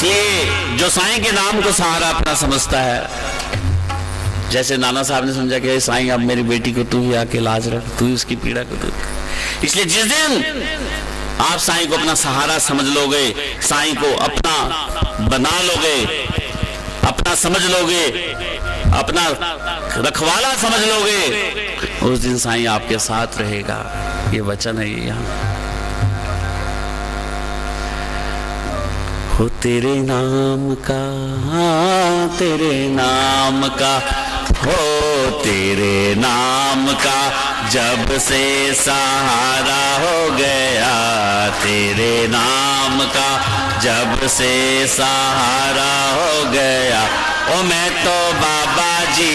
इसलिए जो साईं के नाम को सहारा अपना समझता है, जैसे नाना साहब ने समझा कि साईं अब मेरी बेटी को तू ही आके इलाज रख, तू ही उसकी पीड़ा को दूर। इसलिए जिस दिन आप साईं को अपना सहारा समझ लोगे, साईं को अपना बना लोगे, अपना समझ लोगे, अपना रखवाला समझ लोगे, उस दिन साईं आपके साथ रहेगा। ये वचन है ये यहाँ। हो तेरे नाम का, तेरे नाम का, हो तेरे नाम का जब से सहारा हो गया, तेरे नाम का जब से सहारा हो गया। ओ मैं तो बाबा जी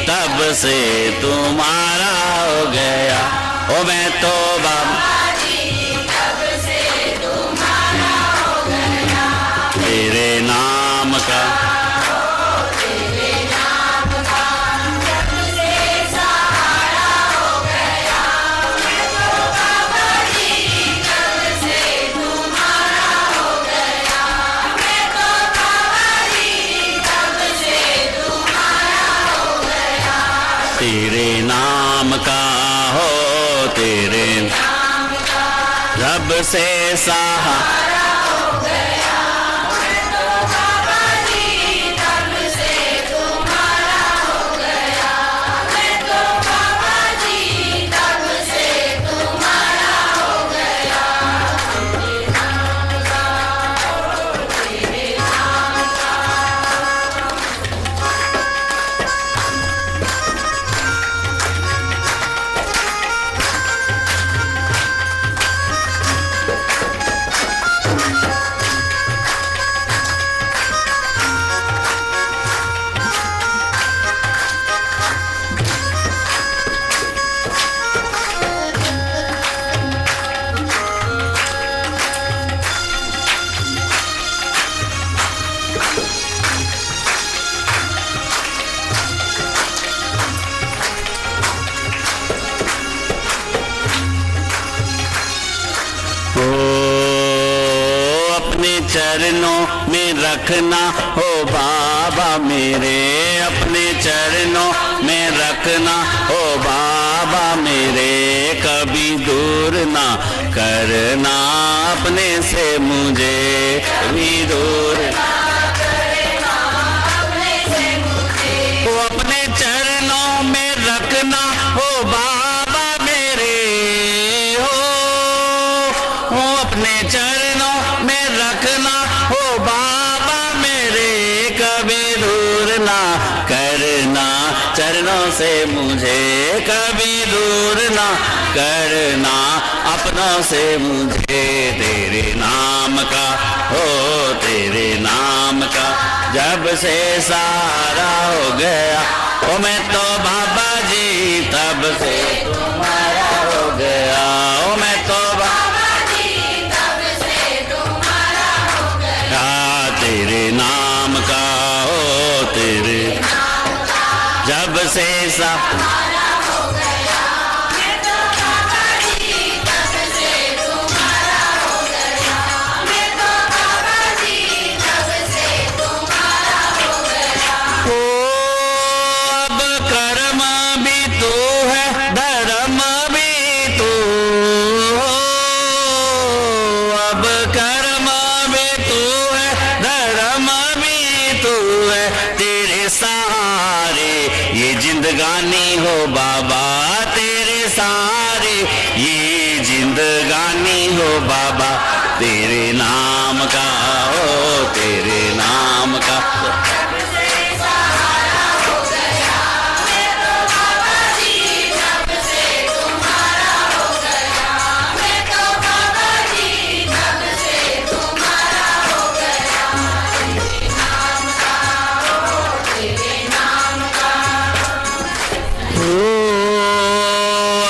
तब से तुम्हारा हो गया, ओ मैं तो बाबा जी तब से तुम्हारा हो गया। तेरे नाम का, तेरे नाम का जब से सहारा हो गया, मैं तो बाबा जी तब से तुम्हारा हो गया, मैं तो बाबा जी तब से तुम्हारा हो गया। तेरे नाम का, हो तेरे नाम का जब से सहारा हो गया, मैं तो बाबा जी तब से तुम्हारा हो गया, मैं तो बाबा जी तब से तुम्हारा हो गया। तेरे नाम का, तेरे नाम का। ओ अपने चरणों में रखना हो बाबा मेरे, अपने चरणों में रखना हो बाबा मेरे, कभी दूर ना करना अपने से मुझे, कभी दूर ना करना अपने से मुझे। ओ अपने चरणों में रखना हो बाबा मेरे, हो अपने चरणों में रखना हो बाबा मेरे, कभी दूर ना करना चरणों से मुझे, कभी दूर ना करना अपनों से मुझे। तेरे नाम का, हो तेरे नाम का जब से सहारा हो गया, ओ मैं तो बाबा जी तब से तुम्हारा हो गया, ओ मैं तो बाबा जी तब से तुम्हारा हो गया। तेरे नाम का, हो तेरे नाम का जब से सहारा हो गया, मैं तो बाबा जी तब से तुम्हारा हो गया, मैं तो बाबा जी तब से तुम्हारा हो गया। ओ अब कर्म भी तू है, धर्म भी तू हो, अब कर्म भी तू है, धर्म भी तू है, तेरे सहारे ये जिंदगानी हो बाबा, तेरे सहारे ये जिंदगानी हो बाबा। तेरे नाम का, हो तेरे नाम का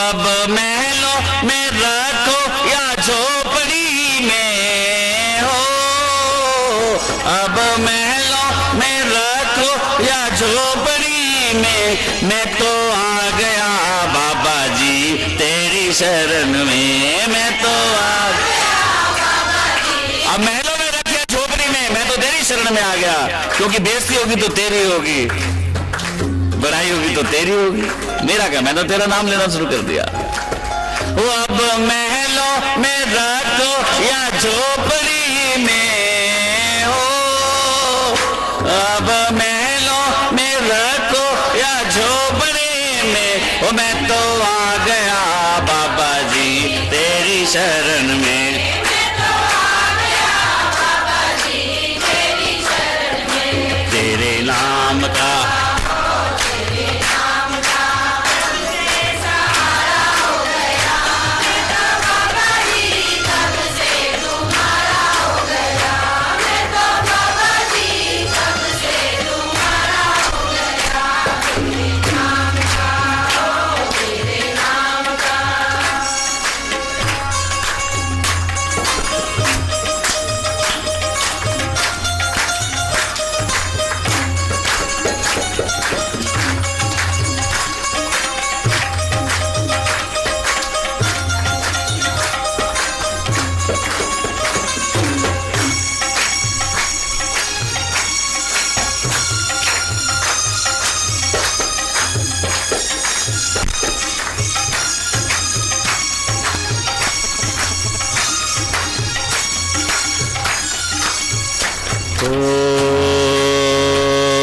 अब महलों में रखो या झोपड़ी में हो, अब महलों में रखो या झोपड़ी में, मैं तो आ गया बाबा जी तेरी शरण में, मैं तो आ गया बाबा जी। अब महलों में रखिया झोपड़ी में, मैं तो तेरी क्योंकि बेइज्जती होगी तो तेरी होगी, बुराई होगी तो तेरी होगी। मेरा क्या, मैंने तेरा नाम लेना शुरू कर दिया। वो अब महलों में रखो या झोपड़ी में हो, अब महलों में रखो या झोपड़ी में हो, मैं तो आ गया बाबा जी तेरी शरण में। तेरे नाम का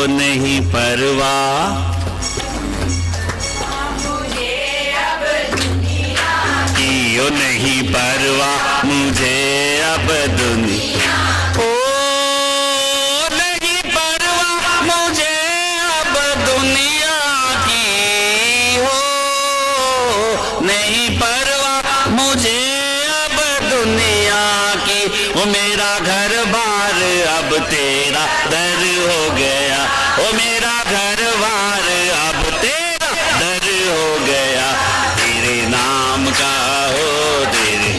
नहीं परवाह की, ओ नहीं परवाह मुझे अब दुनिया, ओ नहीं परवाह मुझे अब दुनिया की, हो नहीं परवाह मुझे अब दुनिया की। वो मेरा घर बार अब तेरा दर हो गया, ओ मेरा घर बार अब तेरा दर हो गया। तेरे नाम का हो, तेरे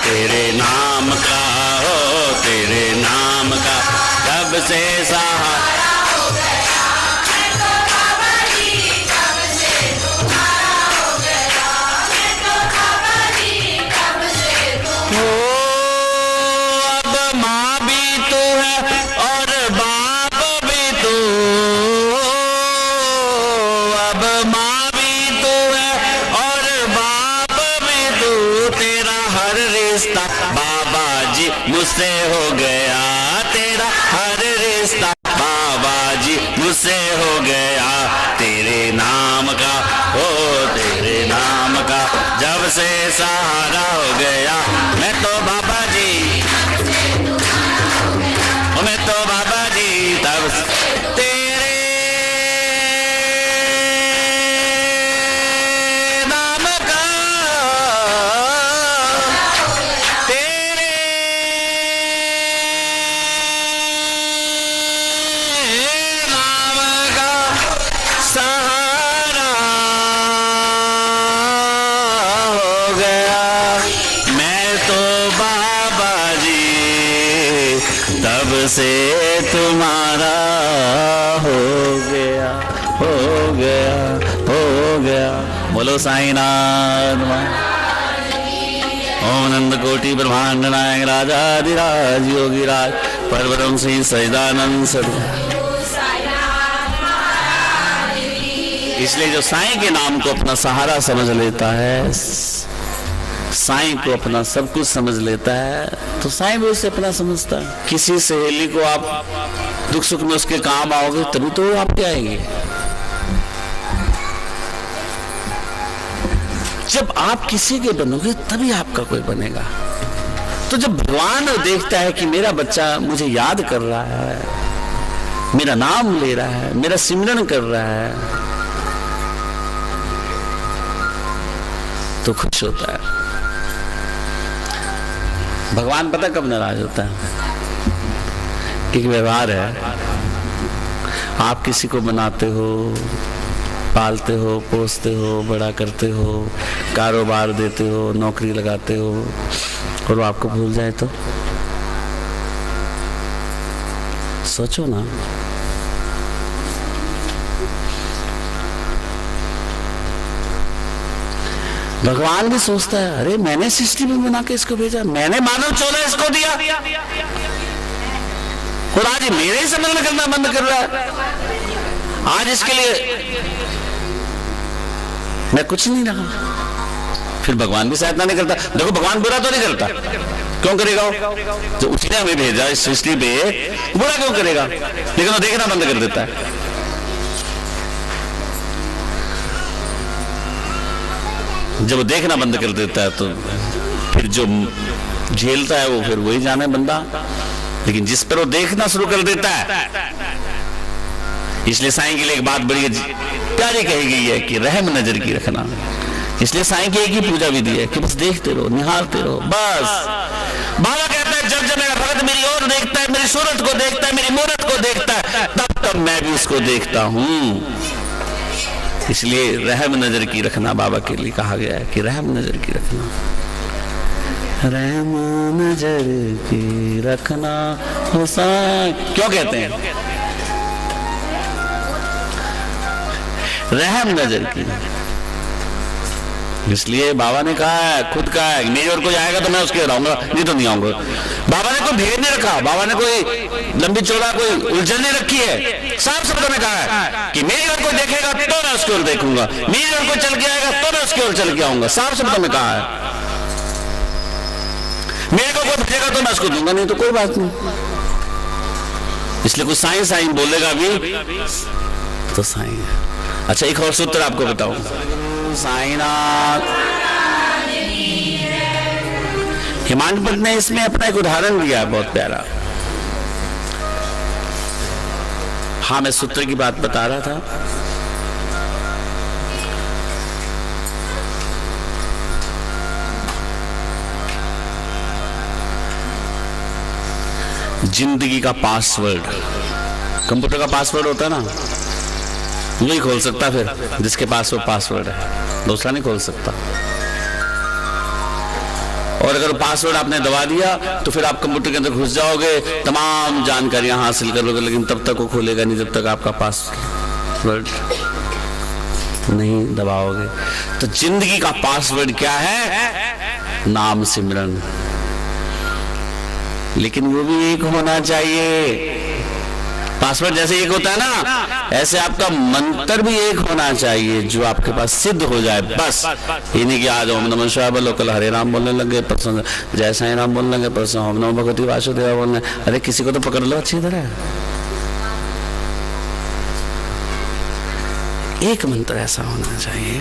तेरे नाम का हो, तेरे नाम का कब से सहारा हो गया, मैं तो बाबा जी कब से तुम्हारा हो गया, मैं तो बाबा जी कब से तुम्हारा। अब माँ भी तू है और बाप भी तू, अब माँ भी तू है और बाप भी तू, तेरा हर रिश्ता बाबा जी मुझसे हो गया, तेरा हर रिश्ता बाबा जी मुझसे हो गया। तेरे नाम का हो, तेरे नाम का जब से सहारा हो गया, मैं तो बाबा जी, मैं तो बाबा जी तब तेरे नाम का, तेरे नाम का सहारा हो गया, मैं तो बाबा जी तब से तुम्हारा हो गया, हो गया, हो गया। बोलो साईनाथ ओम नंद कोटि ब्रह्मांड नायक राजाधिराज योगी राज परब्रह्म श्री सच्चिदानंद सद्गुरु। इसलिए जो साईं के नाम को अपना सहारा समझ लेता है, साईं को अपना सब कुछ समझ लेता है, तो साईं भी उसे अपना समझता है। किसी सहेली को आप दुख सुख में उसके काम आओगे तभी तो वो आपके आएंगे। जब आप किसी के बनोगे तभी आपका कोई बनेगा। तो जब भगवान देखता है कि मेरा बच्चा मुझे याद कर रहा है, मेरा नाम ले रहा है, मेरा सिमरन कर रहा है, तो खुश होता है। भगवान पता कब नाराज होता है? एक व्यवहार है, आप किसी को बनाते हो, पालते हो, पोसते हो, बड़ा करते हो, कारोबार देते हो, नौकरी लगाते हो, और वो आपको भूल जाए तो सोचो ना। भगवान भी सोचता है, अरे मैंने सृष्टि में बना के इसको भेजा, मैंने मानव चोला इसको दिया, और आज मेरे ही समझ में करना बंद कर रहा है। आज इसके लिए मैं कुछ नहीं रहा। फिर भगवान भी सहायता नहीं करता। देखो भगवान बुरा तो नहीं करता, क्यों करेगा? जो उसने हमें भेजा इस सृष्टि पे, बुरा क्यों करेगा? लेकिन वो देखना बंद कर देता है। जब वो देखना बंद कर देता है तो फिर जो झेलता है वो फिर वही जाने बंदा। लेकिन जिस पर वो देखना शुरू कर देता है, इसलिए साईं के लिए एक बात बड़ी प्यारी कही गई है कि रहम नजर की रखना। इसलिए साईं की एक ही पूजा विधि है कि बस देखते रहो, निहारते रहो, बस। बाबा कहता है जब जब मेरा भगत मेरी ओर देखता है, मेरी सूरत को देखता है, मेरी मूरत को देखता है, तब तब मैं भी उसको देखता हूं। इसलिए रहम नजर की रखना बाबा के लिए कहा गया है कि रहम नजर की रखना, रहम नजर की रखना हो साईं। क्यों कहते हैं रहम नजर की? इसलिए बाबा ने कहा है, खुद कहा है, मेरी ओर कोई आएगा तो मैं उसके रहूंगा, नहीं तो नहीं आऊंगा। बाबा ने कोई भेद नहीं रखा, बाबा ने कोई लंबी चौड़ा कोई उलझन नहीं रखी है। साफ शब्दों में कहा है कि मेरी ओर कोई देखेगा तो मैं उसकी ओर देखूंगा, मेरी ओर कोई चल के आएगा तो मैं उसकी ओर चल के आऊंगा। साफ शब्दों में कहा है। मेरे को कोई भेजेगा तो मैं उसको दूंगा, नहीं तो कोई बात नहीं। इसलिए कुछ साईं साईं बोलेगा भी तो साईं। अच्छा, एक और सूत्र आपको बताऊं। साईनाथ हिमांशु ने इसमें अपना एक उदाहरण दिया है बहुत प्यारा। हाँ, मैं सूत्र की बात बता रहा था। जिंदगी का पासवर्ड, कंप्यूटर का पासवर्ड होता है ना, वही खोल सकता फिर जिसके पास वो पासवर्ड है, दूसरा नहीं खोल सकता। और अगर पासवर्ड आपने दबा दिया तो फिर आप कंप्यूटर के अंदर घुस जाओगे, तमाम जानकारियां हासिल करोगे, लेकिन तब तक वो खोलेगा नहीं जब तक आपका पासवर्ड नहीं दबाओगे। तो जिंदगी का पासवर्ड क्या है? नाम सिमरन। लेकिन वो भी एक होना चाहिए। पासवर्ड जैसे एक होता है ना, ऐसे आपका मंत्र भी एक होना चाहिए जो आपके पास सिद्ध हो जाए। बस ये नहीं कि आज ओम नमः शिवाय बोलो, कल हरे राम बोलने लगे, परसों जय साईं राम बोलने लगे, परसों ओम नमः भगवती वासुदेव बोलने। अरे किसी को तो पकड़ लो अच्छी तरह। एक मंत्र ऐसा होना चाहिए,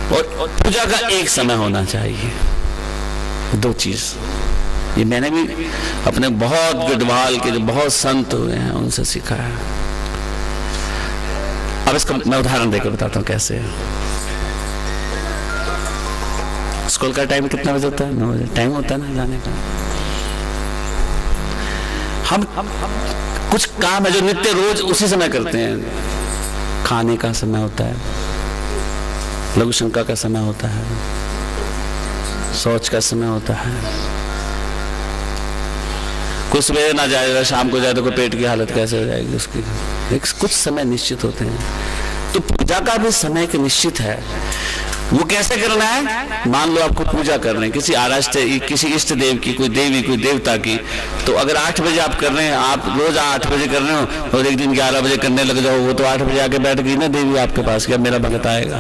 और पूजा का एक समय होना चाहिए। दो चीज ये मैंने भी अपने बहुत गढ़वाल के जो बहुत संत हुए हैं उनसे सीखा है। अब इसका मैं उदाहरण देकर बताता हूँ कैसे। स्कूल का टाइम कितना बजे होता है? 9 बजे टाइम होता है ना जाने का। हम कुछ काम है जो नित्य रोज उसी समय करते हैं। खाने का समय होता है, लघु शंका का समय होता है, शौच का समय होता है। कुछ सुबह ना जाएगा, शाम को जाए तो पेट की हालत कैसे हो जाएगी उसकी। एक कुछ समय निश्चित होते हैं। तो पूजा का भी समय एक निश्चित है। वो कैसे करना है? मान लो आपको पूजा कर रहे हैं किसी आराध्य, किसी इष्ट देव की, कोई देवी कोई देवता की, तो अगर 8 बजे आप कर रहे हैं, आप रोज 8 बजे कर रहे हो और एक दिन 11 बजे करने लग जाओ, वो तो 8 बजे आके बैठ गई ना देवी आपके पास, क्या मेरा भगत आएगा?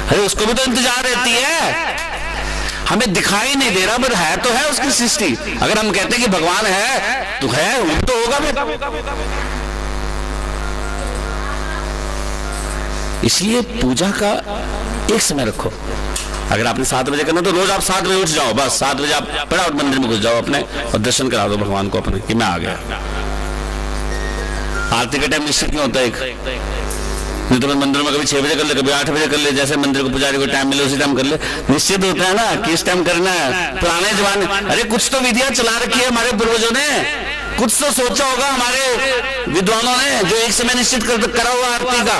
अरे उसको भी तो इंतजार रहती है। हमें दिखाई नहीं दे रहा पर है तो है उसकी सृष्टि। अगर हम कहते हैं कि भगवान है तो है, वो तो होगा भी। इसलिए पूजा का एक समय रखो। अगर आपने 7 बजे करना तो रोज आप 7 बजे उठ जाओ, बस 7 बजे आप फटाफट मंदिर में घुस जाओ अपने और दर्शन करा दो भगवान को अपने कि मैं आ गया। आरती का टाइम निश्चित नहीं होता एक, नहीं तो मंदिर में कभी 6 बजे कर ले, कभी 8 बजे कर ले, जैसे मंदिर को पुजारी को टाइम मिले उसी टाइम कर ले। निश्चित होता है ना किस टाइम करना है। पुराने जमाने, अरे कुछ तो विधियां चला रखी है हमारे पूर्वजों ने, कुछ तो सोचा होगा हमारे विद्वानों ने, जो एक समय निश्चित करा हुआ आरती का।